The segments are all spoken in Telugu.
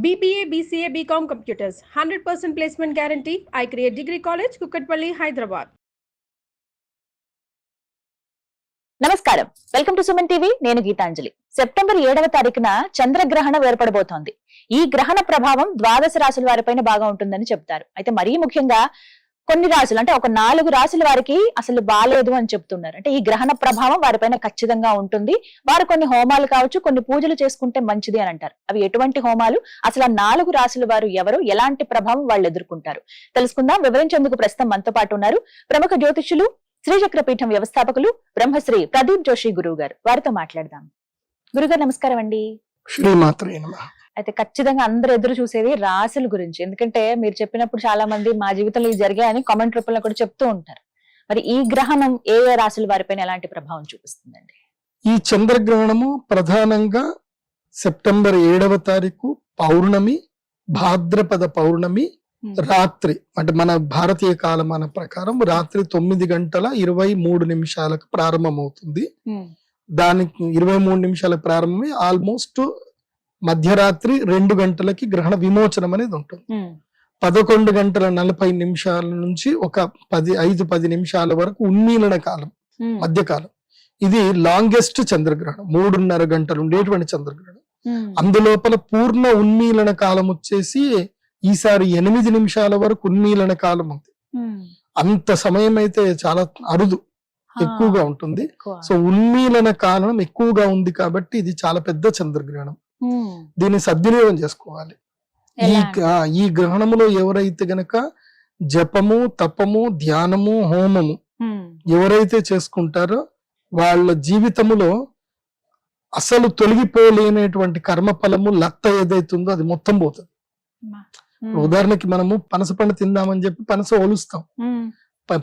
BBA, BCA, BCom Computers, 100% placement guarantee. I create Degree College, Kukatpalli, Hyderabad. నమస్కారం, వెల్కమ్ టు సుమన్ టీవీ. నేను గీతాంజలి. సెప్టెంబర్ 7వ తారీఖున చంద్రగ్రహణం ఏర్పడబోతోంది. ఈ గ్రహణ ప్రభావం ద్వాదశ రాశుల వారిపైన బాగా ఉంటుందని చెప్తారు. అయితే మరీ ముఖ్యంగా కొన్ని రాశులు, అంటే ఒక 4 రాశుల వారికి అసలు బాలేదు అని చెప్తున్నారు. అంటే ఈ గ్రహణ ప్రభావం వారిపైన ఖచ్చితంగా ఉంటుంది. వారు కొన్ని హోమాలు కావచ్చు, కొన్ని పూజలు చేసుకుంటే మంచిది అని అంటారు. అవి ఎటువంటి హోమాలు, అసలు ఆ 4 రాశుల వారు ఎవరు, ఎలాంటి ప్రభావం వాళ్ళు ఎదుర్కొంటారు తెలుసుకుందాం. వివరించేందుకు ప్రస్తుతం మనతో పాటు ఉన్నారు ప్రముఖ జ్యోతిష్యులు, శ్రీచక్రపీఠం వ్యవస్థాపకులు బ్రహ్మశ్రీ ప్రదీప్ జోషి గురువు గారు. వారితో మాట్లాడదాం. గురుగారు నమస్కారం అండి. శ్రీమాత్రే నమః. అయితే ఖచ్చితంగా అందరూ ఎదురు చూసేది రాశుల గురించి. ఎందుకంటే మీరు చెప్పినప్పుడు చాలా మంది మా జీవితంలో ఇది జరిగాయని కామెంట్ రూపంలో కూడా చెప్తూ ఉంటారు. మరి ఈ గ్రహణం ఏ ఏ రాశుల వారిపైన ఎలాంటి ప్రభావం చూపిస్తుందండి? ఈ చంద్రగ్రహణము ప్రధానంగా సెప్టెంబర్ 7వ తారీఖు పౌర్ణమి, భాద్రపద పౌర్ణమి రాత్రి, అంటే మన భారతీయ కాలమాన ప్రకారం రాత్రి 9:23 ప్రారంభమవుతుంది. దానికి 23 నిమిషాలకు ప్రారంభమై ఆల్మోస్ట్ మధ్యరాత్రి 2 గంటలకి గ్రహణ విమోచనం అనేది ఉంటుంది. 11:40 నుంచి ఒక 5-10 నిమిషాల వరకు ఉన్మీలన కాలం, మధ్యకాలం. ఇది లాంగెస్ట్ చంద్రగ్రహణం, 3.5 గంటలు ఉండేటువంటి చంద్రగ్రహణం. అందులోపల పూర్ణ ఉన్మీలన కాలం వచ్చేసి ఈసారి 8 నిమిషాల వరకు ఉన్మీలన కాలం ఉంది. అంత సమయం అయితే చాలా అరుదు, ఎక్కువగా ఉంటుంది. సో ఉన్మీలన కాలం ఎక్కువగా ఉంది కాబట్టి ఇది చాలా పెద్ద చంద్రగ్రహణం. దీన్ని సద్వినియోగం చేసుకోవాలి. ఈ గ్రహణములో ఎవరైతే గనక జపము, తపము, ధ్యానము, హోమము ఎవరైతే చేసుకుంటారో వాళ్ళ జీవితములో అసలు తొలగిపోలేనటువంటి కర్మఫలము లత్త ఏదైతుందో అది మొత్తం పోతుంది. ఉదాహరణకి మనము పనస పండు తిందామని చెప్పి పనస ఒలుస్తాం.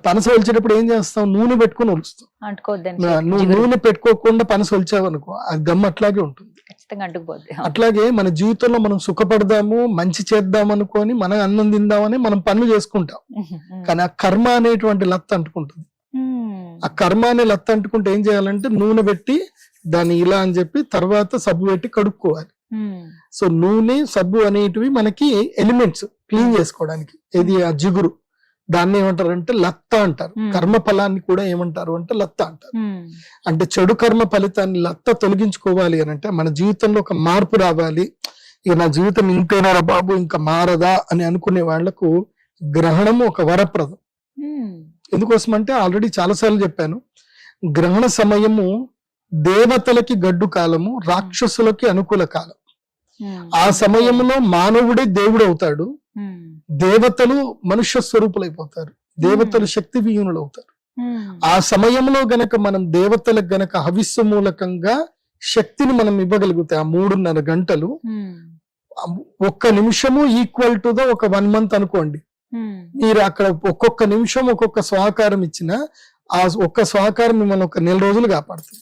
పనస ఒలిచేటప్పుడు ఏం చేస్తాం? నూనె పెట్టుకుని ఒలుస్తాం. నువ్వు నూనె పెట్టుకోకుండా పనస ఒలిచావనుకో అది గమ్మ అట్లాగే ఉంటుంది. అట్లాగే మన జీవితంలో మనం సుఖపడదాము, మంచి చేద్దాం అనుకొని మనం అన్నం తిందామని మనం పనులు చేసుకుంటాం. కానీ ఆ కర్మ అనేటువంటి లత్త అంటుకుంటుంది. ఆ కర్మ అనే లత్త అంటుకుంటే ఏం చేయాలంటే నూనె పెట్టి దాన్ని ఇలా అని చెప్పి తర్వాత సబ్బు పెట్టి కడుక్కోవాలి. సో నూనె, సబ్బు అనేటివి మనకి ఎలిమెంట్స్ క్లీన్ చేసుకోవడానికి. ఇది ఆ జిగురు, దాన్ని ఏమంటారంటే లత్త అంటారు. కర్మ ఫలాన్ని కూడా ఏమంటారు అంటే లత్త అంటారు. అంటే చెడు కర్మ ఫలితాన్ని లత్త తొలగించుకోవాలి అని అంటే మన జీవితంలో ఒక మార్పు రావాలి. ఇక నా జీవితం ఇంతేనారా బాబు, ఇంకా మారదా అని అనుకునే వాళ్లకు గ్రహణము ఒక వరప్రదం. ఎందుకోసం అంటే ఆల్రెడీ చాలాసార్లు చెప్పాను, గ్రహణ సమయము దేవతలకి గడ్డు కాలము, రాక్షసులకి అనుకూల కాలం. ఆ సమయంలో మానవుడే దేవుడు అవుతాడు, దేవతలు మనుష్య స్వరూపులైపోతారు, దేవతలు శక్తి విహీనులు అవుతారు. ఆ సమయంలో గనక మనం దేవతలకు గనక హవిస్సు మూలకంగా శక్తిని మనం ఇవ్వగలిగితే ఆ 3.5 గంటలు, 1 నిమిషము ఈక్వల్ టు ద ఒక 1 month అనుకోండి. మీరు అక్కడ ఒక్కొక్క నిమిషం ఒక్కొక్క స్వాకారం ఇచ్చిన ఆ ఒక్క స్వాకారం మిమ్మల్ని 1 నెల రోజులు కాపాడుతుంది.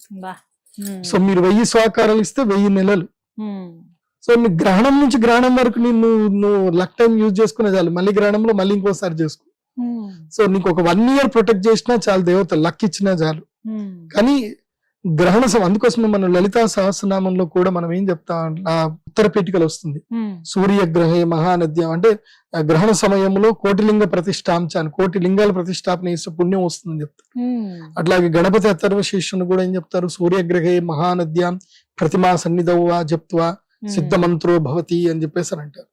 సో మీరు 1000 స్వాకారాలు ఇస్తే 1000 నెలలు. సో నీ గ్రహణం నుంచి గ్రహణం వరకు నువ్వు లక్ టైం యూజ్ చేసుకునే చాలు, మళ్ళీ గ్రహణంలో మళ్ళీ ఇంకోసారి చేసుకో. సో నీకు ఒక 1 year ప్రొటెక్ట్ చేసినా చాలు, దేవత లక్ ఇచ్చినా చాలు. కానీ గ్రహణ అందుకోసమే మనం లలితా సహస్రనామంలో కూడా మనం ఏం చెప్తాం, ఆ ఉత్తర పీఠికలు వస్తుంది, సూర్యగ్రహే మహానద్యం, అంటే గ్రహణ సమయంలో కోటిలింగ ప్రతిష్టాంచాను, 1,000,000 లింగాల ప్రతిష్టాపన చేసే పుణ్యం వస్తుందని చెప్తారు. అట్లాగే గణపతి అథర్వశీర్షుని కూడా ఏం చెప్తారు, సూర్యగ్రహే మహానద్యాం ప్రతిమా సన్నిధౌవా జప్త్వా సిద్ధమంత్రో భవతి అని చెప్పేసి అంటారు.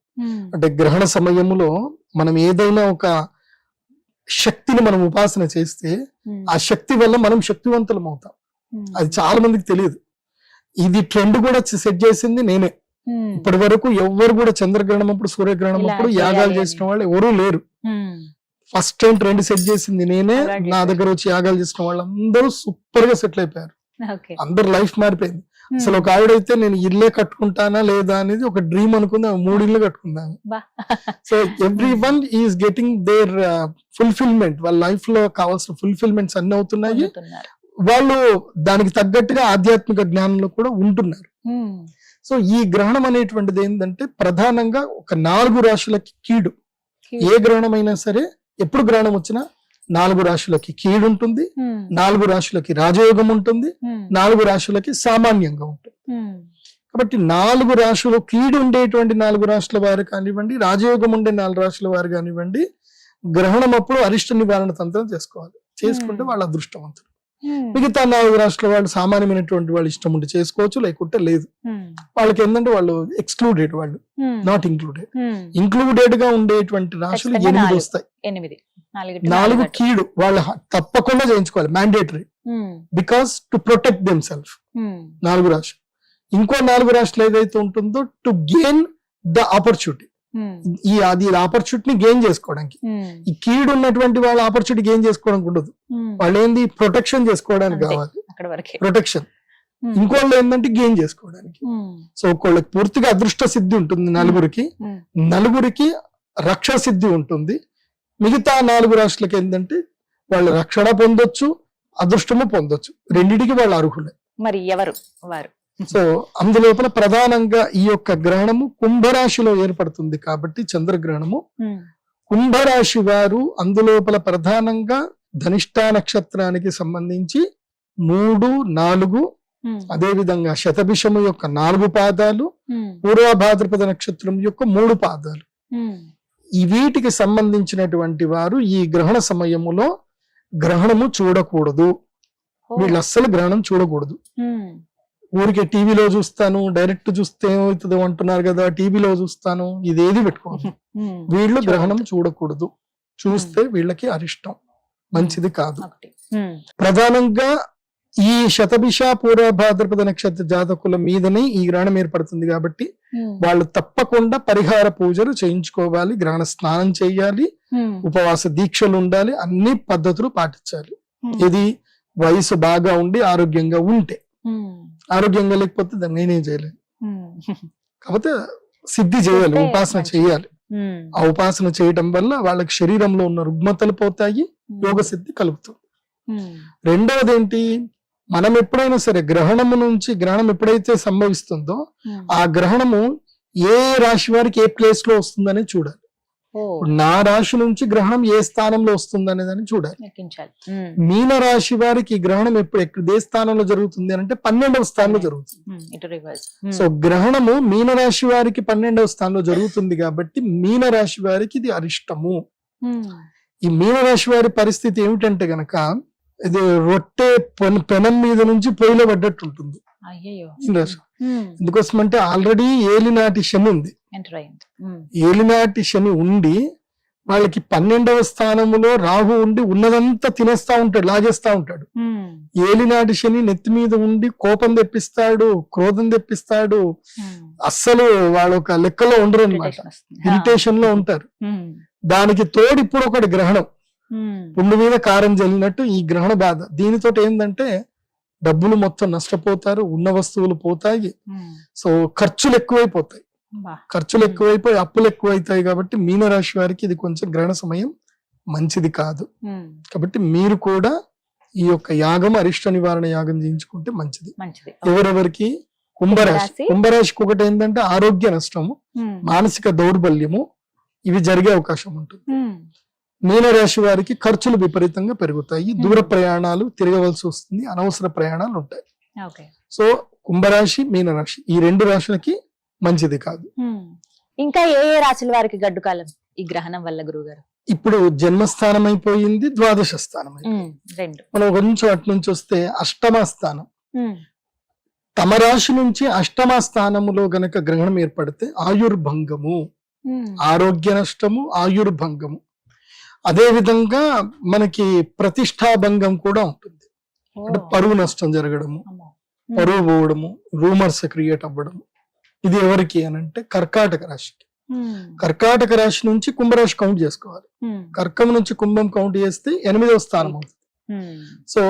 అంటే గ్రహణ సమయంలో మనం ఏదైనా ఒక శక్తిని మనం ఉపాసన చేస్తే ఆ శక్తి వల్ల మనం శక్తివంతులం అవుతాం. అది చాలా మందికి తెలియదు. ఇది ట్రెండ్ కూడా సెట్ చేసింది నేనే. ఇప్పటి వరకు ఎవ్వరు కూడా చంద్రగ్రహణం అప్పుడు, సూర్యగ్రహణం అప్పుడు యాగాలు చేసిన వాళ్ళు ఎవరూ లేరు. ఫస్ట్ టైం ట్రెండ్ సెట్ చేసింది నేనే. నా దగ్గర వచ్చి యాగాలు చేసిన వాళ్ళందరూ సూపర్ గా సెటిల్ అయిపోయారు, అందరు లైఫ్ మారిపోయింది. అసలు ఒక ఆవిడైతే నేను ఇల్లే కట్టుకుంటానా లేదా అనేది ఒక డ్రీమ్ అనుకుంది, 3 ఇళ్ళు కట్టుకున్నాను. So everyone is getting their fulfilment, వాళ్ళ లైఫ్ లో కావాల్సిన ఫుల్ఫిల్మెంట్స్ అన్ని అవుతున్నాయి. వాళ్ళు దానికి తగ్గట్టుగా ఆధ్యాత్మిక జ్ఞానంలో కూడా ఉంటున్నారు. సో ఈ గ్రహణం అనేటువంటిది ఏంటంటే ప్రధానంగా ఒక 4 రాశులకి కీడు. ఏ గ్రహణం అయినా సరే, ఎప్పుడు గ్రహణం వచ్చినా 4 రాశులకి కీడు ఉంటుంది, 4 రాశులకి రాజయోగం ఉంటుంది, 4 రాశులకి సామాన్యంగా ఉంటుంది. కాబట్టి 4 రాశులు కీడు ఉండేటువంటి 4 రాశుల వారు కానివ్వండి, రాజయోగం ఉండే 4 రాశుల వారు కానివ్వండి, గ్రహణం అప్పుడు అరిష్ట నివారణ తంత్రం చేసుకోవాలి. చేసుకుంటే వాళ్ళు అదృష్టవంతులు. మిగతా 4 రాష్ట్రాల వాళ్ళు సామాన్యమైనటువంటి వాళ్ళు ఇష్టం ఉంటే చేసుకోవచ్చు, లేకుంటే లేదు. వాళ్ళకి ఏంటంటే వాళ్ళు ఎక్స్క్లూడెడ్, వాళ్ళు నాట్ ఇంక్లూడెడ్. ఇంక్లూడెడ్ గా ఉండేటువంటి రాశులు 8 వస్తాయి. 4 కీడు వాళ్ళు తప్పకుండా చేయించుకోవాలి, mandatory, because to protect them self. 4 రాశులు. ఇంకో 4 రాశులు ఏదైతే ఉంటుందో టు గెయిన్ ద ఆపర్చునిటీ, ఈ అది ఆపర్చునిటీని గెయిన్ చేసుకోవడానికి. ఈ కీడు ఉన్నటువంటి వాళ్ళ ఆపర్చునిటీ గెయిన్ చేసుకోవడానికి ఉండదు. వాళ్ళు ఏంది ప్రొటెక్షన్ చేసుకోవడానికి కావాలి, ప్రొటెక్షన్. ఇంకోళ్ళు ఏంటంటే గెయిన్ చేసుకోవడానికి. సో ఒకళ్ళకి పూర్తిగా అదృష్ట సిద్ధి ఉంటుంది, నలుగురికి రక్షణ సిద్ధి ఉంటుంది. మిగతా 4 రాష్ట్రాలకి ఏంటంటే వాళ్ళు రక్షణ పొందొచ్చు, అదృష్టము పొందొచ్చు, రెండిటికి వాళ్ళు అర్హులే. మరి ఎవరు వారు? సో అందులోపల ప్రధానంగా ఈ యొక్క గ్రహణము కుంభరాశిలో ఏర్పడుతుంది కాబట్టి చంద్రగ్రహణము, కుంభరాశి వారు అందులోపల ప్రధానంగా ధనిష్ఠా నక్షత్రానికి సంబంధించి 3, 4, అదే విధంగా శతభిషము యొక్క 4 పాదాలు, పూర్వభాద్రపద నక్షత్రం యొక్క 3 పాదాలు, ఈ వీటికి సంబంధించినటువంటి వారు ఈ గ్రహణ సమయములో గ్రహణము చూడకూడదు. వీళ్ళు అస్సలు గ్రహణం చూడకూడదు. ఊరికే టీవీలో చూస్తాను, డైరెక్ట్ చూస్తే ఏమవుతుందో అంటున్నారు కదా, టీవీలో చూస్తాను, ఇదేది పెట్టుకోవద్దు. వీళ్ళు గ్రహణం చూడకూడదు. చూస్తే వీళ్ళకి అరిష్టం, మంచిది కాదు. ప్రధానంగా ఈ శతభిష పూర్వ భాద్రపద నక్షత్ర జాతకుల మీదనే ఈ గ్రహణం ఏర్పడుతుంది కాబట్టి వాళ్ళు తప్పకుండా పరిహార పూజలు చేయించుకోవాలి, గ్రహణ స్నానం చేయాలి, ఉపవాస దీక్షలు ఉండాలి, అన్ని పద్ధతులు పాటించాలి. ఇది వయసు బాగా ఉండి ఆరోగ్యంగా ఉంటే. ఆరోగ్యంగా లేకపోతే దాన్ని నేనేం చేయలేను. కాకపోతే సిద్ధి చేయాలి, ఉపాసన చేయాలి. ఆ ఉపాసన చేయటం వల్ల వాళ్ళకి శరీరంలో ఉన్న రుగ్మతలు పోతాయి, యోగ సిద్ధి కలుగుతుంది. రెండవది ఏంటి, మనం ఎప్పుడైనా సరే గ్రహణం ఎప్పుడైతే సంభవిస్తుందో ఆ గ్రహణము ఏ రాశి వారికి ఏ ప్లేస్ లో వస్తుందని చూడాలి. నా రాశి నుంచి గ్రహణం ఏ స్థానంలో వస్తుంది అనేదాన్ని చూడాలి. మీన రాశి వారికి గ్రహణం ఎప్పుడు ఏ స్థానంలో జరుగుతుంది అంటే 12వ స్థానంలో జరుగుతుంది. సో గ్రహణము మీన రాశి వారికి 12వ స్థానంలో జరుగుతుంది కాబట్టి మీన రాశి వారికి ఇది అరిష్టము. ఈ మీన రాశి వారి పరిస్థితి ఏమిటంటే గనక ఇది రొట్టె పెనం మీద నుంచి పొయ్యిలో పడ్డట్టు ఉంటుంది. ఎందుకోసం అంటే ఆల్రెడీ ఏలినాటి శని ఉంది. ఏలినాటి శని ఉండి వాళ్ళకి 12వ స్థానంలో రాహు ఉండి ఉన్నదంతా తినేస్తా ఉంటాడు, లాగేస్తా ఉంటాడు. ఏలినాటి శని నెత్తి మీద ఉండి కోపం తెప్పిస్తాడు, క్రోధం తెప్పిస్తాడు. అస్సలు వాళ్ళు ఒక లెక్కలో ఉండరు అనమాట, ఇరిటేషన్ లో ఉంటారు. దానికి తోడు ఇప్పుడు ఒకటి గ్రహణం, పుండు మీద కారం జల్లినట్టు ఈ గ్రహణ బాధ. దీనితో ఏంటంటే డబ్బులు మొత్తం నష్టపోతారు, ఉన్న వస్తువులు పోతాయి. సో ఖర్చులు ఎక్కువైపోతాయి, అప్పులు ఎక్కువైతాయి. కాబట్టి మీనరాశి వారికి ఇది కొంచెం గ్రహణ సమయం మంచిది కాదు. కాబట్టి మీరు కూడా ఈ యొక్క యాగం అరిష్ట నివారణ యాగం చేయించుకుంటే మంచిది. ఎవరెవరికి కుంభరాశికి ఒకటి ఏంటంటే ఆరోగ్య నష్టము, మానసిక దౌర్బల్యము, ఇవి జరిగే అవకాశం ఉంటుంది. మీనరాశి వారికి ఖర్చులు విపరీతంగా పెరుగుతాయి, దూర ప్రయాణాలు తిరగవలసి వస్తుంది, అనవసర ప్రయాణాలు ఉంటాయి. సో కుంభరాశి, మీనరాశి ఈ 2 రాశులకి మంచిది కాదు. ఇంకా ఏ రాశుల వారికి గడ్డు కాలం ఈ గ్రహణం వల్ల గురువు గారు? ఇప్పుడు జన్మస్థానం అయిపోయింది, ద్వాదశ స్థానం అయిపోయింది. మనం కొంచెం అటు నుంచి వస్తే అష్టమ స్థానం. తమ రాశి నుంచి అష్టమ స్థానములో గనక గ్రహణం ఏర్పడితే ఆయుర్భంగము, ఆరోగ్య నష్టము, ఆయుర్భంగము. అదే విధంగా మనకి ప్రతిష్టాభంగం కూడా ఉంటుంది. అంటే పరువు నష్టం జరగడము, పరువు పోవడము, రూమర్స్ క్రియేట్ అవ్వడము. ఇది ఎవరికి అనంటే కర్కాటక రాశికి. కర్కాటక రాశి నుంచి కుంభరాశి కౌంట్ చేసుకోవాలి. కర్కం నుంచి కుంభం కౌంట్ చేస్తే 8వ స్థానం అవుతుంది. సో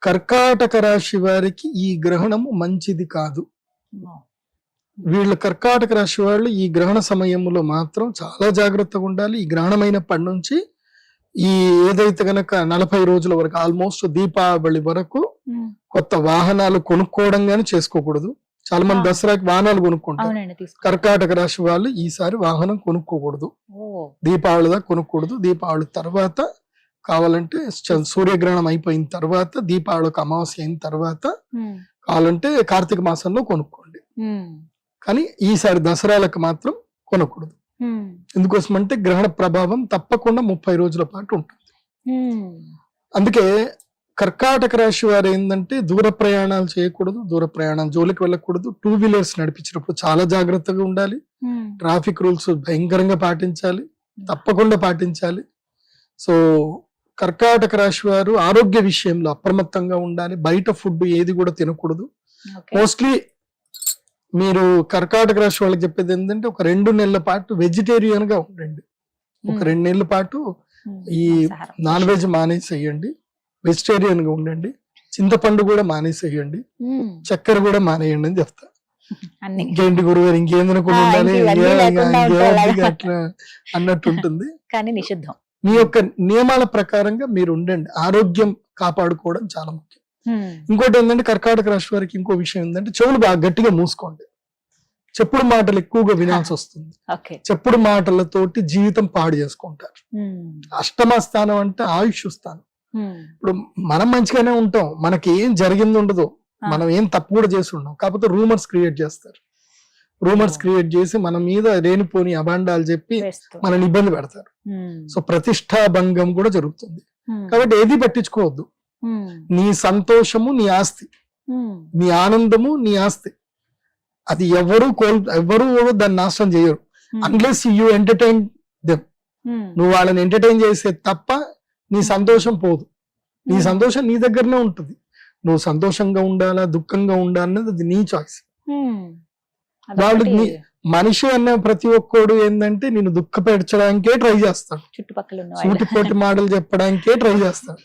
కర్కాటక రాశి వారికి ఈ గ్రహణము మంచిది కాదు. వీళ్ళు కర్కాటక రాశి వాళ్ళు ఈ గ్రహణ సమయంలో మాత్రం చాలా జాగ్రత్తగా ఉండాలి. ఈ గ్రహణమైనప్పటి నుంచి ఈ ఏదైతే గనక 40 రోజుల వరకు, ఆల్మోస్ట్ దీపావళి వరకు కొత్త వాహనాలు కొనుక్కోవడం గానీ చేసుకోకూడదు. చాలా మంది దసరాకి వాహనాలు కొనుక్కుంటారు. కర్కాటక రాశి వాళ్ళు ఈసారి వాహనం కొనుక్కోకూడదు, దీపావళి దాకా కొనుక్కూడదు. దీపావళి తర్వాత కావాలంటే సూర్యగ్రహణం అయిపోయిన తర్వాత, దీపావళికి అమావాస్య అయిన తర్వాత కావాలంటే కార్తీక మాసంలో కొనుక్కోండి. కానీ ఈసారి దసరాలకు మాత్రం కొనకూడదు. ఎందుకోసం అంటే గ్రహణ ప్రభావం తప్పకుండా 30 రోజుల పాటు ఉంటుంది. అందుకే కర్కాటక రాశి వారు ఏంటంటే దూర ప్రయాణాలు చేయకూడదు, దూర ప్రయాణాలు జోలికి వెళ్ళకూడదు. 2 వీలర్స్ నడిపించినప్పుడు చాలా జాగ్రత్తగా ఉండాలి. ట్రాఫిక్ రూల్స్ భయంకరంగా పాటించాలి, తప్పకుండా పాటించాలి. సో కర్కాటక రాశి వారు ఆరోగ్య విషయంలో అప్రమత్తంగా ఉండాలి. బయట ఫుడ్ ఏది కూడా తినకూడదు. మోస్ట్లీ మీరు కర్కాటక రాశి వాళ్ళకి చెప్పేది ఏంటంటే ఒక 2 నెలల పాటు వెజిటేరియన్ గా ఉండండి. ఒక 2 నెలల పాటు ఈ నాన్ వెజ్ మానేసేయండి, వెజిటేరియన్ గా ఉండండి. చింతపండు కూడా మానేసేయండి, చక్కెర కూడా మానేయండి అని చెప్తా. ఇంకేంటి గురుగారు ఇంకేం తినకుండా ఉండాలి అట్లా అన్నట్టు ఉంటుంది. కానీ నిషిద్ధం. మీ యొక్క నియమాల ప్రకారంగా మీరు ఉండండి. ఆరోగ్యం కాపాడుకోవడం చాలా ముఖ్యం. ఇంకోటి ఏంటంటే కర్కాటక రాశి వారికి ఇంకో విషయం ఏంటంటే చెవులు బాగా గట్టిగా మూసుకోండి. చెప్పుడు మాటలు ఎక్కువగా వినాల్సి వస్తుంది. చెప్పుడు మాటలతోటి జీవితం పాడు చేసుకుంటారు. అష్టమ స్థానం అంటే ఆయుష్ స్థానం. ఇప్పుడు మనం మంచిగానే ఉంటాం, మనకి ఏం జరిగింది ఉండదు, మనం ఏం తప్పు కూడా చేసి ఉన్నాం. కాకపోతే రూమర్స్ క్రియేట్ చేస్తారు. రూమర్స్ క్రియేట్ చేసి మన మీద లేనిపోని అభాండాలు చెప్పి మనని ఇబ్బంది పెడతారు. సో ప్రతిష్టాభంగం కూడా జరుగుతుంది. కాబట్టి ఏది పట్టించుకోవద్దు. నీ సంతోషము నీ ఆస్తి, నీ ఆనందము నీ ఆస్తి. అది ఎవరు దాన్ని నాశనం చేయరు. Unless you entertain them. నువ్వు వాళ్ళని ఎంటర్టైన్ చేసే తప్ప నీ సంతోషం పోదు. నీ సంతోషం నీ దగ్గరనే ఉంటుంది. నువ్వు సంతోషంగా ఉండాలా దుఃఖంగా ఉండాలనేది అది నీ చాయిస్. వాళ్ళు మనిషి అనే ప్రతి ఒక్కడు ఏంటంటే నేను దుఃఖపెట్టడానికే ట్రై చేస్తాడు, సూటిపోటి మాటలు చెప్పడానికే ట్రై చేస్తాడు.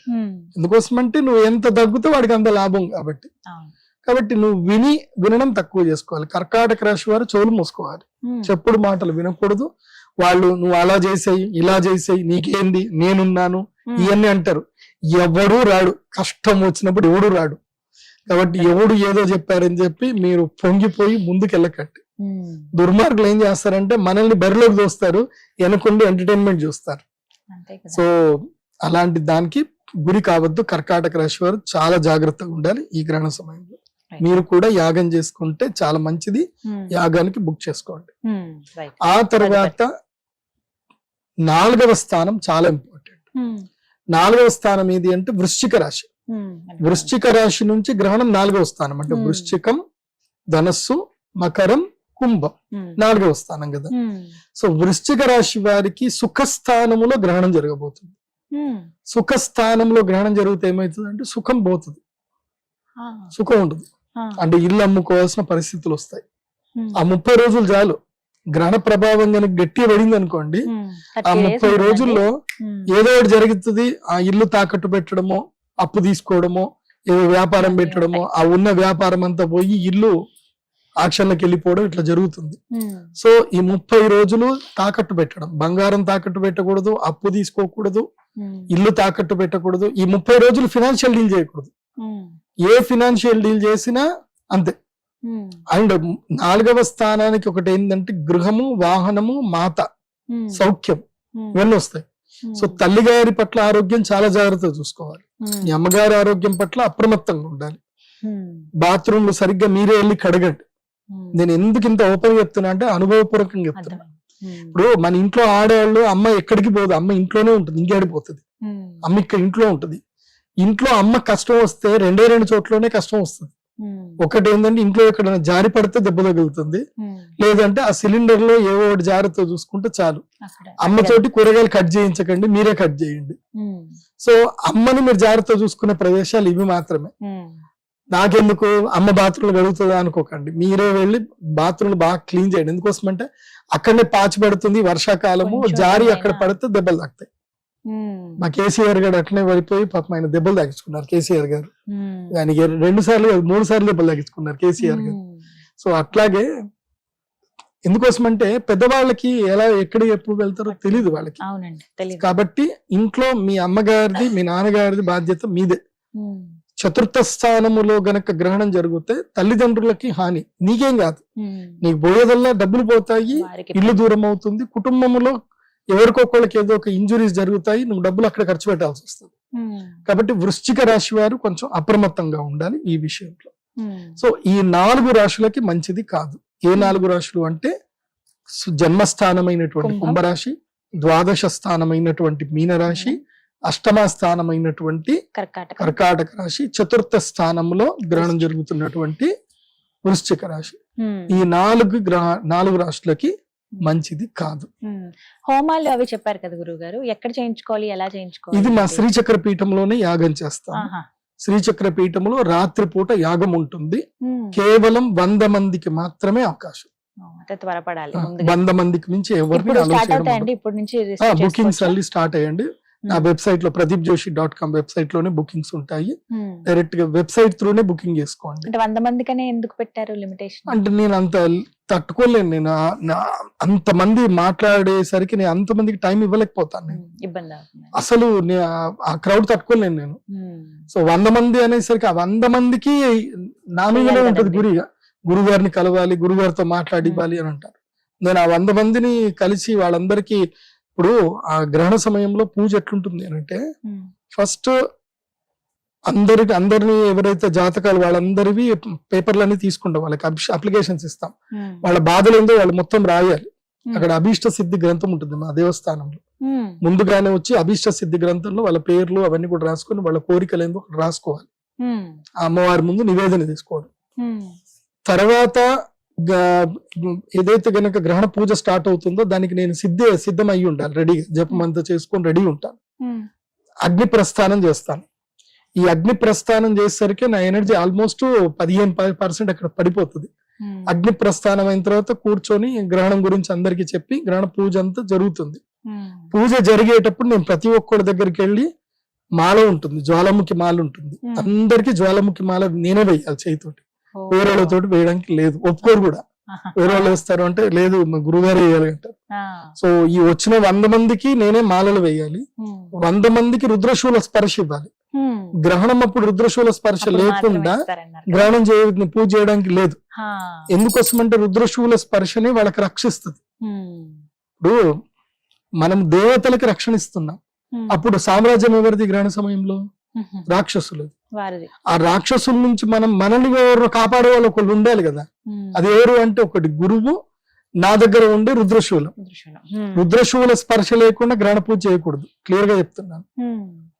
ఎందుకోసం అంటే నువ్వు ఎంత తగ్గుతో వాడికి అంత లాభం. కాబట్టి నువ్వు వినడం తక్కువ చేసుకోవాలి. కర్కాటక రాశి వారు చెవులు మూసుకోవాలి, చెప్పుడు మాటలు వినకూడదు. వాళ్ళు నువ్వు అలా చేసేయి ఇలా చేసేయి నీకేంది నేనున్నాను ఇవన్నీ అంటారు. ఎవడూ రాడు, కష్టం వచ్చినప్పుడు ఎవడు రాడు. కాబట్టి ఎవడు ఏదో చెప్పారని చెప్పి మీరు పొంగిపోయి ముందుకెళ్ళకండి. దుర్మార్గులు ఏం చేస్తారంటే మనల్ని బరిలోకి దోస్తారు, వెనకుండి ఎంటర్టైన్మెంట్ చూస్తారు. సో అలాంటి దానికి గురి కావద్దు. కర్కాటక రాశి వారు చాలా జాగ్రత్తగా ఉండాలి ఈ గ్రహణ సమయంలో. మీరు కూడా యాగం చేసుకుంటే చాలా మంచిది. యాగానికి బుక్ చేసుకోండి. ఆ తర్వాత 4వ స్థానం చాలా ఇంపార్టెంట్. 4వ స్థానం ఏది అంటే వృశ్చిక రాశి. వృశ్చిక రాశి నుంచి గ్రహణం 4వ స్థానం. అంటే వృశ్చికం, ధనస్సు, మకరం, కుంభం 4వ స్థానం కదా. సో వృశ్చిక రాశి వారికి సుఖస్థానములో గ్రహణం జరగబోతుంది. సుఖస్థానంలో గ్రహణం జరిగితే ఏమవుతుంది అంటే సుఖం పోతుంది, సుఖం ఉండదు. అంటే ఇల్లు అమ్ముకోవాల్సిన పరిస్థితులు వస్తాయి. ఆ 30 రోజులు చాలు. గ్రహణ ప్రభావం కనుక గట్టిగా పడింది అనుకోండి, ఆ 30 రోజుల్లో ఏదో ఒకటి జరుగుతుంది. ఆ ఇల్లు తాకట్టు పెట్టడమో, అప్పు తీసుకోవడమో, ఏదో వ్యాపారం పెట్టడమో, ఆ ఉన్న వ్యాపారం అంతా పోయి ఇల్లు ఆక్షన్లకు వెళ్ళిపోవడం ఇట్లా జరుగుతుంది. సో ఈ 30 రోజులు తాకట్టు పెట్టడం, బంగారం తాకట్టు పెట్టకూడదు, అప్పు తీసుకోకూడదు, ఇల్లు తాకట్టు పెట్టకూడదు. ఈ 30 రోజులు ఫినాన్షియల్ డీల్ చేయకూడదు. ఏ ఫినాన్షియల్ డీల్ చేసినా అంతే. అండ్ 4వ స్థానానికి ఒకటి ఏంటంటే గృహము, వాహనము, మాత, సౌఖ్యం ఇవన్నీ వస్తాయి. సో తల్లిగారి పట్ల ఆరోగ్యం చాలా జాగ్రత్తగా చూసుకోవాలి. మీ అమ్మగారి ఆరోగ్యం పట్ల అప్రమత్తంగా ఉండాలి. బాత్రూమ్లు సరిగ్గా మీరే వెళ్ళి కడగండి. నేను ఎందుకు ఇంత ఓపెన్ చెప్తున్నా అంటే అనుభవపూర్వకంగా చెప్తున్నా. ఇప్పుడు మన ఇంట్లో ఆడవాళ్ళు అమ్మ ఎక్కడికి పోదు, అమ్మ ఇంట్లోనే ఉంటుంది, ఇంకేడిపోతుంది. అమ్మ ఇక్కడ ఇంట్లో ఉంటుంది. ఇంట్లో అమ్మ కష్టం వస్తే 2 చోట్లనే కష్టం వస్తుంది. ఒకటి ఏంటంటే ఇంట్లో ఎక్కడైనా జారి పడితే దెబ్బ తగులుతుంది, లేదంటే ఆ సిలిండర్ లో ఏవో ఒకటి జాగ్రత్త చూసుకుంటే చాలు. అమ్మతోటి కూరగాయలు కట్ చేయించకండి, మీరే కట్ చేయండి. సో అమ్మని మీరు జాగ్రత్త చూసుకునే ప్రదేశాలు ఇవి మాత్రమే. నాకెందుకు అమ్మ బాత్రూమ్లు కడుగుతుందా అనుకోకండి, మీరే వెళ్ళి బాత్రూమ్లు బాగా క్లీన్ చేయండి. ఎందుకోసం అంటే అక్కడనే పాచి పడుతుంది, వర్షాకాలము జారి అక్కడ పడితే దెబ్బలు తాకుతాయి. మా కేసీఆర్ గారు అట్లనే పడిపోయి పాపం ఆయన దెబ్బలు తాగించుకున్నారు. కేసీఆర్ గారు ఆయనకి 2 సార్లు 3 సార్లు దెబ్బలు తాగించుకున్నారు కేసీఆర్ గారు. సో అట్లాగే ఎందుకోసం అంటే పెద్దవాళ్ళకి ఎలా ఎక్కడ ఎప్పుడు వెళ్తారో తెలియదు వాళ్ళకి. కాబట్టి ఇంట్లో మీ అమ్మగారిది మీ నాన్నగారిది బాధ్యత మీదే. చతుర్థ స్థానములో గనక గ్రహణం జరిగితే తల్లిదండ్రులకి హాని, నీకేం కాదు. నీకు పోయేదల్లా డబ్బులు పోతాయి, ఇల్లు దూరం అవుతుంది, కుటుంబంలో ఎవరికొకళ్ళకి ఏదో ఒక ఇంజురీస్ జరుగుతాయి, నువ్వు డబ్బులు అక్కడ ఖర్చు పెట్టాల్సి వస్తుంది. కాబట్టి వృశ్చిక రాశి వారు కొంచెం అప్రమత్తంగా ఉండాలి ఈ విషయంలో. సో ఈ 4 రాశులకి మంచిది కాదు. ఏ 4 రాశులు అంటే జన్మస్థానమైనటువంటి కుంభరాశి, ద్వాదశ స్థానమైనటువంటి మీనరాశి, అష్టమ స్థానమైనటువంటి కర్కాటక రాశి, చతుర్థ స్థానంలో గ్రహణం జరుగుతున్నటువంటి వృశ్చిక రాశి. ఈ 4 రాశులకి మంచిది కాదు. హోమాలు అవి చెప్పారు కదా గురువు గారు, ఎక్కడ చేయించుకోవాలి, ఎలా చేయించుకోవాలి? ఇది మా శ్రీచక్ర పీఠంలోనే యాగం చేస్తాం. శ్రీచక్ర పీఠంలో రాత్రిపూట యాగం ఉంటుంది. కేవలం 100 మందికి మాత్రమే అవకాశం. త్వరపడాలి. 100 మందికి మించి ఎవరిని బుకింగ్స్ అల్లి స్టార్ట్ అయ్యండి. నా వెబ్సైట్ లో pradeepjoshi.com వెబ్సైట్ లోనే బుకింగ్స్ ఉంటాయి. డైరెక్ట్ గా వెబ్సైట్ త్రూనే బుకింగ్ చేసుకోండి. అంటే 100 మందికనే ఎందుకు పెట్టారు లిమిటేషన్? అంటే నేను అంత తట్టుకోలేను. నేను అంత మంది మాట్లాడేసరికి నేను అంత మందికి టైం ఇవ్వలేకపోతాను. నేను ఇబ్బంది అసలు ఆ క్రౌడ్ తట్టుకోలేను నేను. సో 100 మంది అనేసరికి ఆ 100 మందికి నా మీదనే ఉంటది గురుగారిని కలవాలి, గురుగారితో మాట్లాడివ్వాలి అని అంటారు. నేను ఆ 100 మందిని కలిసి వాళ్ళందరికీ ఇప్పుడు ఆ గ్రహణ సమయంలో పూజ ఎట్లుంటుంది అంటే ఫస్ట్ అందరిని ఎవరైతే జాతకాలు వాళ్ళందరివి పేపర్లన్నీ తీసుకుంటాం, వాళ్ళకి అప్లికేషన్స్ ఇస్తాం. వాళ్ళ బాధలు ఏందో వాళ్ళు మొత్తం రాయాలి. అక్కడ అభీష్ట సిద్ధి గ్రంథం ఉంటుంది మా దేవస్థానంలో. ముందుగానే వచ్చి అభీష్ట సిద్ధి గ్రంథంలో వాళ్ళ పేర్లు అవన్నీ కూడా రాసుకొని వాళ్ళ కోరికలు ఏందో రాసుకోవాలి. ఆ అమ్మవారి ముందు నివేదన తీసుకోవడం. తర్వాత ఏదైతే గనక గ్రహణ పూజ స్టార్ట్ అవుతుందో దానికి నేను సిద్ధం అయ్యి ఉండాలి, రెడీగా జపం అంతా చేసుకొని రెడీ ఉంటాను. అగ్ని ప్రస్థానం చేస్తాను. ఈ అగ్ని ప్రస్థానం చేసేసరికి నా ఎనర్జీ ఆల్మోస్ట్ 15% అక్కడ పడిపోతుంది. అగ్ని ప్రస్థానం అయిన తర్వాత కూర్చొని గ్రహణం గురించి అందరికి చెప్పి గ్రహణ పూజ అంతా జరుగుతుంది. పూజ జరిగేటప్పుడు నేను ప్రతి ఒక్కరి దగ్గరికి వెళ్ళి మాల ఉంటుంది, జ్వాలాముఖి మాల ఉంటుంది. అందరికి జ్వాలాముఖి మాల నేనే వేయాలి చేయితోటి, వేరే వాళ్ళతోటి వేయడానికి లేదు, ఒప్పుకోరు కూడా. వేరే వాళ్ళు వేస్తారు అంటే లేదు గురుగారు వేయాలి అంటారు. సో ఈ వచ్చిన 100 మందికి నేనే మాలలు వేయాలి. 100 మందికి రుద్రశూల స్పర్శ ఇవ్వాలి. గ్రహణం అప్పుడు రుద్రశూల స్పర్శ లేకుండా గ్రహణం పూజ చేయడానికి లేదు. ఎందుకోసం అంటే రుద్రశూల స్పర్శని వాళ్ళకి రక్షిస్తుంది. ఇప్పుడు మనం దేవతలకి రక్షణ ఇస్తున్నాం. అప్పుడు సామ్రాజ్యం ఎవరిది గ్రహణ సమయంలో? రాక్షసులు. ఆ రాక్షసుల నుంచి మనల్ని ఎవరు కాపాడే వాళ్ళు ఒకళ్ళు ఉండాలి కదా. అది ఎవరు అంటే ఒకటి గురువు, నా దగ్గర ఉండే రుద్రశూలం. రుద్రశూల స్పర్శ లేకుండా గ్రహణ పూజ చేయకూడదు, క్లియర్ గా చెప్తున్నాను.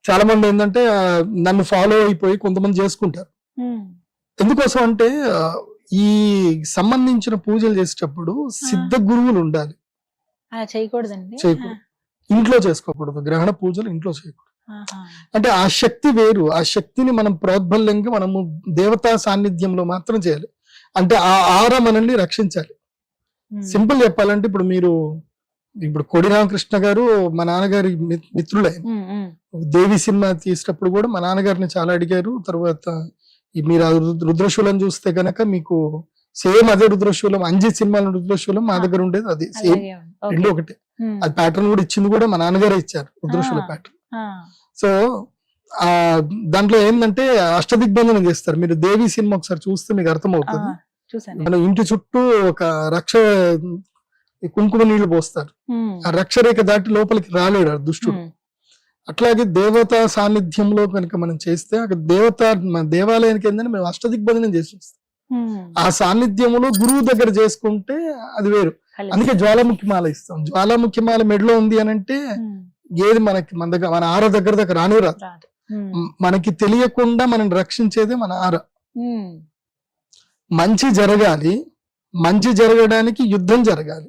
చాలా మంది ఏంటంటే నన్ను ఫాలో అయిపోయి కొంతమంది చేసుకుంటారు. ఎందుకోసం అంటే ఈ సంబంధించిన పూజలు చేసేటప్పుడు సిద్ధ గురువులు ఉండాలి. చేయకూడదు, ఇంట్లో చేసుకోకూడదు. గ్రహణ పూజలు ఇంట్లో చేయకూడదు. అంటే ఆ శక్తి వేరు. ఆ శక్తిని మనం ప్రోద్బల్యంగా మనము దేవతా సాన్నిధ్యంలో మాత్రం చేయాలి. అంటే ఆ ఆర మనల్ని రక్షించాలి. సింపుల్ చెప్పాలంటే ఇప్పుడు కొడి రామకృష్ణ గారు మా నాన్నగారి మిత్రులే. దేవి సినిమా తీసేటప్పుడు కూడా మా నాన్నగారిని చాలా అడిగారు. తర్వాత మీరు రుద్రశూలం చూస్తే గనక మీకు సేమ్ అదే రుద్రశూలం, అంజీ సినిమాలో రుద్రశూలం మా దగ్గర ఉండేది అది సేమ్, రెండు ఒకటే. అది ప్యాటర్న్ కూడా ఇచ్చింది కూడా మా నాన్నగారే ఇచ్చారు, రుద్రశూల ప్యాటర్న్. సో ఆ దాంట్లో ఏంటంటే అష్టదిగ్బంధనం చేస్తారు. మీరు దేవి సినిమా ఒకసారి చూస్తే మీకు అర్థమవుతుంది. మన ఇంటి చుట్టూ ఒక రక్ష కుంకుమ నీళ్లు పోస్తారు. ఆ రక్షరేఖ దాటి లోపలికి రాలేడు దుష్టుడు. అట్లాగే దేవతా సాన్నిధ్యంలో కనుక మనం చేస్తే అక్కడ దేవాలయానికి ఏంటంటే మేము అష్టదిగ్బంధనం చేసి వస్తాం. ఆ సాన్నిధ్యంలో గురువు దగ్గర చేసుకుంటే అది వేరు. అందుకే జ్వాలాముఖి మాల ఇస్తాం. జ్వాలాముఖి మాల మెడలో ఉంది అని అంటే ఏది మన ఆర దగ్గర రానే రాదు. మనకి తెలియకుండా మనం రక్షించేది మన ఆర. మంచి జరగాలి, మంచి జరగడానికి యుద్ధం జరగాలి.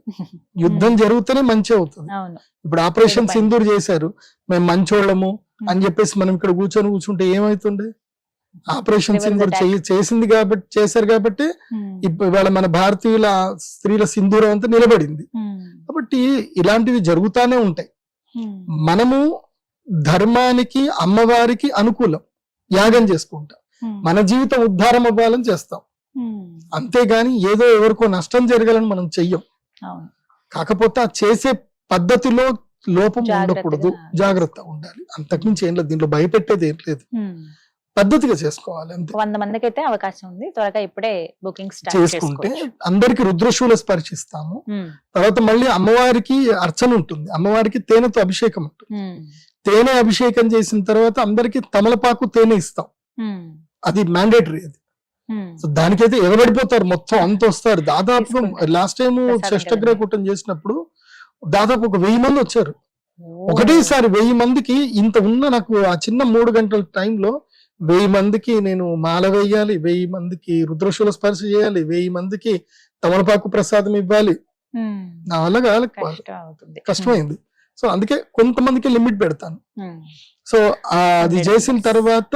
యుద్ధం జరిగితేనే మంచి అవుతుంది. ఇప్పుడు ఆపరేషన్ సింధూర్ చేశారు, మేము మంచోళ్ళము అని చెప్పేసి మనం ఇక్కడ కూర్చుంటే ఏమవుతుండే? ఆపరేషన్ సింధూర్ చేశారు కాబట్టి ఇవాళ మన భారతీయుల స్త్రీల సింధూరం అంతా నిలబడింది. కాబట్టి ఇలాంటివి జరుగుతానే ఉంటాయి. మనము ధర్మానికి అమ్మవారికి అనుకూలం యాగం చేసుకుంటాం, మన జీవితం ఉద్ధారం అవ్వాలని చేస్తాం. అంతేగాని ఏదో ఎవరికో నష్టం జరగాలని మనం చెయ్యం. కాకపోతే ఆ చేసే పద్ధతిలో లోపం ఉండకూడదు, జాగ్రత్త ఉండాలి. అంతకుమించి ఏం లేదు, దీంట్లో భయపెట్టేది ఏం లేదు. పద్ధతిగా చేసుకోవాలి అంతే. 100 మందికి అయితే అవకాశం ఉంది. త్వరగా ఇప్పుడే బుకింగ్ చేసుకుంటే అందరికి రుద్రశూల స్పర్శిస్తాము. తర్వాత మళ్ళీ అమ్మవారికి అర్చన ఉంటుంది, అమ్మవారికి తేనెతో అభిషేకం ఉంటుంది. తేనె అభిషేకం చేసిన తర్వాత అందరికి తమలపాకు తేనె ఇస్తాం. అది మ్యాండేటరీ. అది సో దానికైతే ఎగబడిపోతారు, మొత్తం అంత వస్తారు. దాదాపు తీసుకుంటారు. లాస్ట్ టైం ప్రసాదం షష్టగ్రహ కదండి. కూటం చేసినప్పుడు దాదాపు ఒక 1000 మంది వచ్చారు. ఓ. ఒకటేసారి 1000 మందికి ఇంత ఉన్న నాకు ఆ చిన్న 3 గంటల టైంలో 1000 మందికి నేను మాల వేయాలి, 1000 మందికి రుద్రశూల స్పర్శ చేయాలి, 1000 మందికి తమలపాకు ప్రసాదం ఇవ్వాలి. నా వల్ల కాలేకపోవాలి, కష్టం అవుతుంది. కష్టమైంది. సో అందుకే కొంతమందికి లిమిట్ పెడతాను. సో అది 100 చేసిన తర్వాత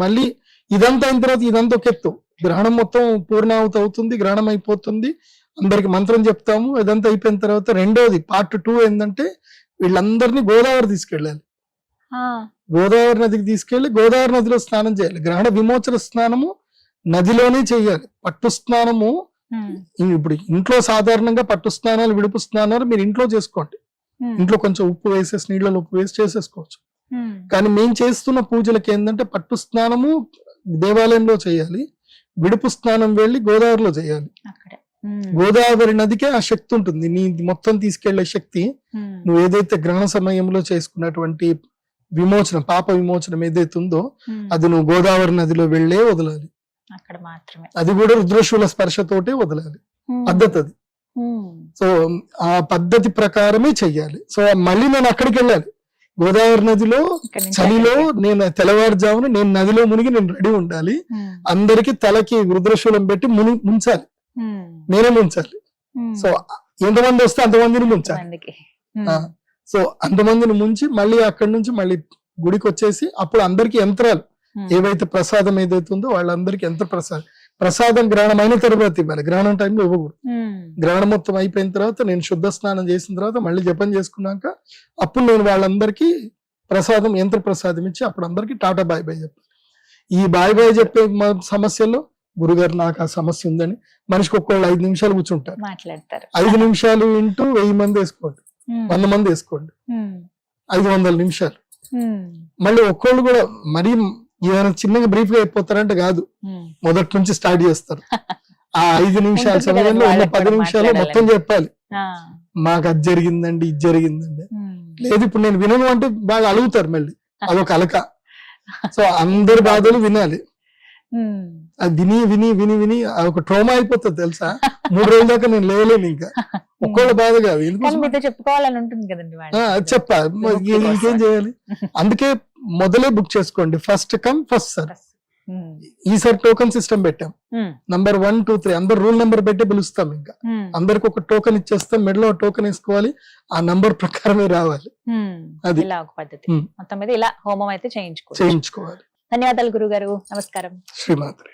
మళ్ళీ ఇదంతా అయిన తర్వాత ఇదంతా ఒక ఎత్తు. గ్రహణం మొత్తం పూర్ణాహుతి అవుతుంది, గ్రహణం అయిపోతుంది, అందరికి మంత్రం చెప్తాము. ఇదంతా అయిపోయిన తర్వాత రెండోది పార్ట్ 2 ఏంటంటే వీళ్ళందరినీ గోదావరి తీసుకెళ్ళాలి. గోదావరి నదికి తీసుకెళ్లి గోదావరి నదిలో స్నానం చేయాలి. గ్రహణ విమోచన స్నానము నదిలోనే చేయాలి. పట్టు స్నానము ఇప్పుడు ఇంట్లో సాధారణంగా పట్టు స్నానాలు, విడుపు స్నానాలు మీరు ఇంట్లో చేసుకోండి. ఇంట్లో కొంచెం ఉప్పు వేసేసి, నీళ్ళలో ఉప్పు వేసి చేసేసుకోవచ్చు. కానీ మేము చేస్తున్న పూజలకి ఏంటంటే పట్టు స్నానము దేవాలయంలో చేయాలి, విడుపు స్నానం వెళ్ళి గోదావరిలో చేయాలి. గోదావరి నదికే ఆ శక్తి ఉంటుంది, నీ మొత్తం తీసుకెళ్లే శక్తి. నువ్వు ఏదైతే గ్రహణ సమయంలో చేసుకున్నటువంటి విమోచనం, పాప విమోచనం ఏదైతే ఉందో అది నువ్వు గోదావరి నదిలో వెళ్ళే వదలాలి. అక్కడ మాత్రమే, అది కూడా రుద్రశూల స్పర్శతోటే వదలాలి. పద్ధతి అది. సో ఆ పద్ధతి ప్రకారమే చెయ్యాలి. సో మళ్ళీ నేను అక్కడికి వెళ్ళాలి. గోదావరి నదిలో చలిలో నేను తెల్లవారుజామున నేను నదిలో మునిగి నేను రెడీ ఉండాలి. అందరికి తలకి రుద్రశూలం పెట్టి ముంచాలి, నేనే ముంచాలి. సో ఎంతమంది వస్తే అంతమందిని ముంచాలి. సో అంతమందిని ముంచి మళ్ళీ అక్కడి నుంచి మళ్ళీ గుడికి వచ్చేసి అప్పుడు అందరికి యంత్రాలు ఏవైతే ప్రసాదం ఏదైతే ఉందో వాళ్ళందరికీ యంత్ర ప్రసాదం గ్రహణం అయిన తర్వాత ఇవ్వాలి. గ్రహణం టైంలో ఇవ్వకూడదు. గ్రహణం మొత్తం అయిపోయిన తర్వాత నేను శుద్ధ స్నానం చేసిన తర్వాత మళ్ళీ జపం చేసుకున్నాక అప్పుడు నేను వాళ్ళందరికీ ప్రసాదం, యంత్ర ప్రసాదం ఇచ్చి అప్పుడు అందరికి టాటా బాయ్ బాయ్ చెప్పాలి. ఈ బాయ్ బాయ్ చెప్పే సమస్యల్లో గురుగారు నాకు ఆ సమస్య ఉందని మనిషికి ఒక్కళ్ళు 5 నిమిషాలు కూర్చుంటారు, మాట్లాడతారు. 5 నిమిషాలు ఇంటూ 1000 మంది వేసుకోండి, 100 మంది వేసుకోండి, 500 నిమిషాలు. మళ్ళీ ఒక్కళ్ళు కూడా మరీ ఏదైనా చిన్నగా బ్రీఫ్ గా అయిపోతారంటే కాదు, మొదటి నుంచి స్టార్ట్ చేస్తారు. ఆ 5 నిమిషాల సమయంలో 10 నిమిషాలు మొత్తం చెప్పాలి. మాకు అది జరిగిందండి, ఇది జరిగిందండి. లేదు ఇప్పుడు నేను వినను అంటే బాగా అలుగుతారు, మళ్ళీ అదొక అలక. సో అందరి బాధలు వినాలి. అది విని విని విని విని ఒక ట్రోమా అయిపోతుంది తెలుసా. 3 రోజుల దాకా నేను లేవలేను ఇంకా. ఒక్కళ్ళ బాధ కాదు, చెప్పుకోవాలని ఉంటుంది కదండి. అది చెప్పాలి, ఇంకేం చేయాలి. అందుకే మొదలే బుక్ చేసుకోండి, ఫస్ట్ కమ్ ఫస్ట్ సర్వ్. ఈసారి టోకన్ సిస్టమ్ పెట్టాం, నంబర్ 1, 2, 3 అందరు రూల్ నెంబర్ పెట్టి పిలుస్తాం. ఇంకా అందరికి ఒక టోకన్ ఇచ్చేస్తాం, మెడలో టోకన్ వేసుకోవాలి, ఆ నంబర్ ప్రకారమే రావాలి. అది ఇలా ఒక పద్ధతి. మొత్తం మీద ఇలా హోమం అయితే చేయించుకోవాలి. చేయించుకోవాలి. ధన్యవాదాలు గురుగారు, నమస్కారం. శ్రీమాత్రే.